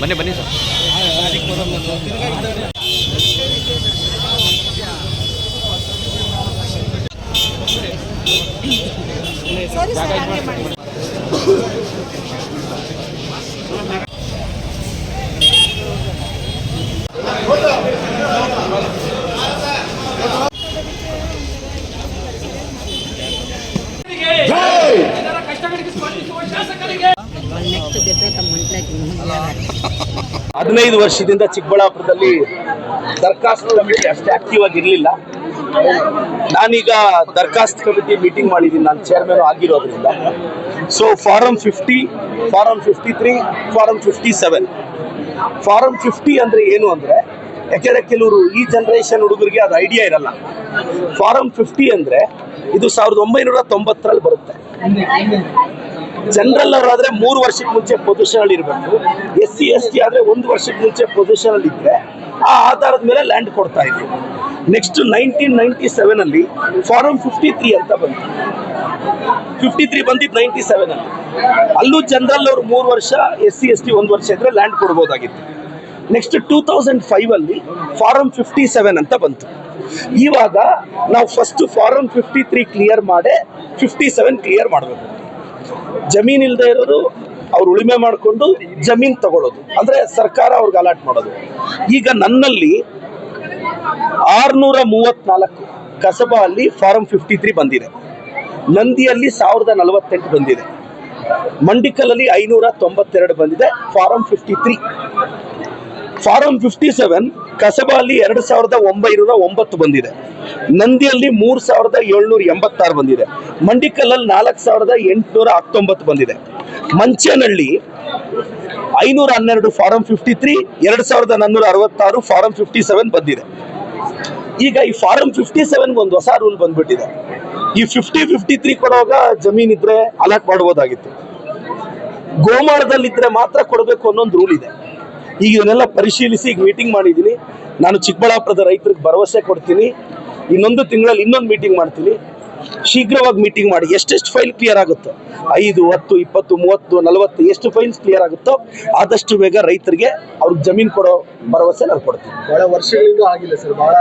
ಬನ್ನಿ ಬನ್ನಿ ಸರ್. ಸರಿ ಸರ್, ಹಾಗೆ ಮಾಡಿ. ಹದಿನೈದು ವರ್ಷದಿಂದ ಚಿಕ್ಕಬಳ್ಳಾಪುರದಲ್ಲಿ ದರ್ಖಾಸ್ತ್ ಕಮಿಟಿ ಅಷ್ಟೇ ಆಕ್ಟಿವ್ ಆಗಿರಲಿಲ್ಲ. ನಾನೀಗ ದರ್ಖಾಸ್ತ್ ಕಮಿಟಿ ಮೀಟಿಂಗ್ ಮಾಡಿದ್ದೀನಿ, ನಾನು ಚೇರ್ಮನ್ ಆಗಿರೋದ್ರಿಂದ. So form 50, form 53, form 57. Form 50 ಅಂದರೆ ಏನು ಅಂದರೆ, ಯಾಕೆಂದರೆ ಕೆಲವರು ಈ ಜನರೇಷನ್ ಹುಡುಗರಿಗೆ ಅದು ಐಡಿಯಾ ಇರಲ್ಲ. ಫಾರಂ 50 ಅಂದರೆ ಇದು 1990ರಲ್ಲಿ ಬರುತ್ತೆ. ಜನರಲ್ ಅವರಾದ್ರೆ 3 ವರ್ಷಕ್ಕೆ ಮುಂಚೆ ಪೊಸಿಷನ್ ಅಲ್ಲಿ ಇರಬೇಕು. SC ST ಆದ್ರೆ 1 ವರ್ಷಕ್ಕೆ ಮುಂಚೆ ಪೊಸಿಷನ್ ಅಲ್ಲಿ ಇದ್ರೆ ಆ ಆಧಾರದ ಮೇಲೆ ಲ್ಯಾಂಡ್ ಕೊಡ್ತಾ ಇದ್ರು. ನೆಕ್ಸ್ಟ್ 1997 ಅಲ್ಲಿ ಫಾರಂ 53 ಅಂತ ಬಂತು. 53 ಬಂದಿದ್ದು 97 ಅಲ್ಲಿ. ಅಲ್ಲೂ ಜನರಲ್ ಅವರು 3 ವರ್ಷ, SC ST 1 ವರ್ಷ ಇದ್ರೆ ಲ್ಯಾಂಡ್ ಕೊಡ್ಬೋದಾಗಿತ್ತು. ನೆಕ್ಸ್ಟ್ 2005 ಅಲ್ಲಿ ಫಾರಂ 57 ಅಂತ ಬಂತು. ಇವಾಗ ನಾವು ಫಸ್ಟ್ ಫಾರಂ 53 ಕ್ಲಿಯರ್ ಮಾಡಿ 57 ಕ್ಲಿಯರ್ ಮಾಡಬೇಕು. ಜಮೀನ್ ಇಲ್ಲದೆ ಇರೋರು ಅವ್ರು ಉಳುಮೆ ಮಾಡಿಕೊಂಡು ಜಮೀನ್ ತಗೊಳ್ಳೋದು, ಅಂದ್ರೆ ಸರ್ಕಾರ ಅವ್ರಿಗೆ ಅಲಾಟ್ ಮಾಡೋದು. ಈಗ ನನ್ನಲ್ಲಿ 634 ಕಸಬಾ ಅಲ್ಲಿ ಫಾರಂ 53 ಬಂದಿದೆ. ನಂದಿಯಲ್ಲಿ 1048 ಬಂದಿದೆ. ಮಂಡಿಕಲಲ್ಲಿ 592 ಬಂದಿದೆ ಫಾರಂ 53. ಫಾರಂ 57 ಕಸಬಾ ಅಲ್ಲಿ 2909 ಬಂದಿದೆ. ನಂದಿಯಲ್ಲಿ 3786 ಬಂದಿದೆ. ಮಂಡಿಕಲ್ಲಲ್ಲಿ 4819 ಬಂದಿದೆ. ಮಂಚೇನಹಳ್ಳಿ 512 ಫಾರಂ 53, 2466 ಫಾರಂ 57 ಬಂದಿದೆ. ಈಗ ಈ ಫಾರಂ 57 ಒಂದು ಹೊಸ ರೂಲ್ ಬಂದ್ಬಿಟ್ಟಿದೆ. ಈ 53 ಕೊಡುವಾಗ ಜಮೀನ್ ಇದ್ರೆ ಅಲಾಟ್ ಮಾಡಬಹುದಾಗಿತ್ತು. ಗೋಮಾಳದಲ್ಲಿದ್ರೆ ಮಾತ್ರ ಕೊಡಬೇಕು ಅನ್ನೊಂದು ರೂಲ್ ಇದೆ. ಈಗ ಇದನ್ನೆಲ್ಲ ಪರಿಶೀಲಿಸಿ ಈಗ ಮೀಟಿಂಗ್ ಮಾಡಿದ್ದೀನಿ. ನಾನು ಚಿಕ್ಕಬಳ್ಳಾಪುರದ ರೈತರಿಗೆ ಭರವಸೆ ಕೊಡ್ತೀನಿ, ಇನ್ನೊಂದು ತಿಂಗಳಲ್ಲಿ ಇನ್ನೊಂದು ಮೀಟಿಂಗ್ ಮಾಡ್ತೀನಿ. ಶೀಘ್ರವಾಗಿ ಮೀಟಿಂಗ್ ಮಾಡಿ ಎಷ್ಟೆಷ್ಟು ಫೈಲ್ ಕ್ಲಿಯರ್ ಆಗುತ್ತೋ, 5, 10, 20, 30, 40 ಎಷ್ಟು ಫೈಲ್ಸ್ ಕ್ಲಿಯರ್ ಆಗುತ್ತೋ ಆದಷ್ಟು ಬೇಗ ರೈತರಿಗೆ ಅವ್ರಿಗೆ ಜಮೀನು ಕೊಡೋ ಭರವಸೆ ನಾನು ಕೊಡ್ತೀನಿ. ಬಹಳ ವರ್ಷಗಳಿಂದ ಆಗಿಲ್ಲ ಸರ್, ಬಹಳ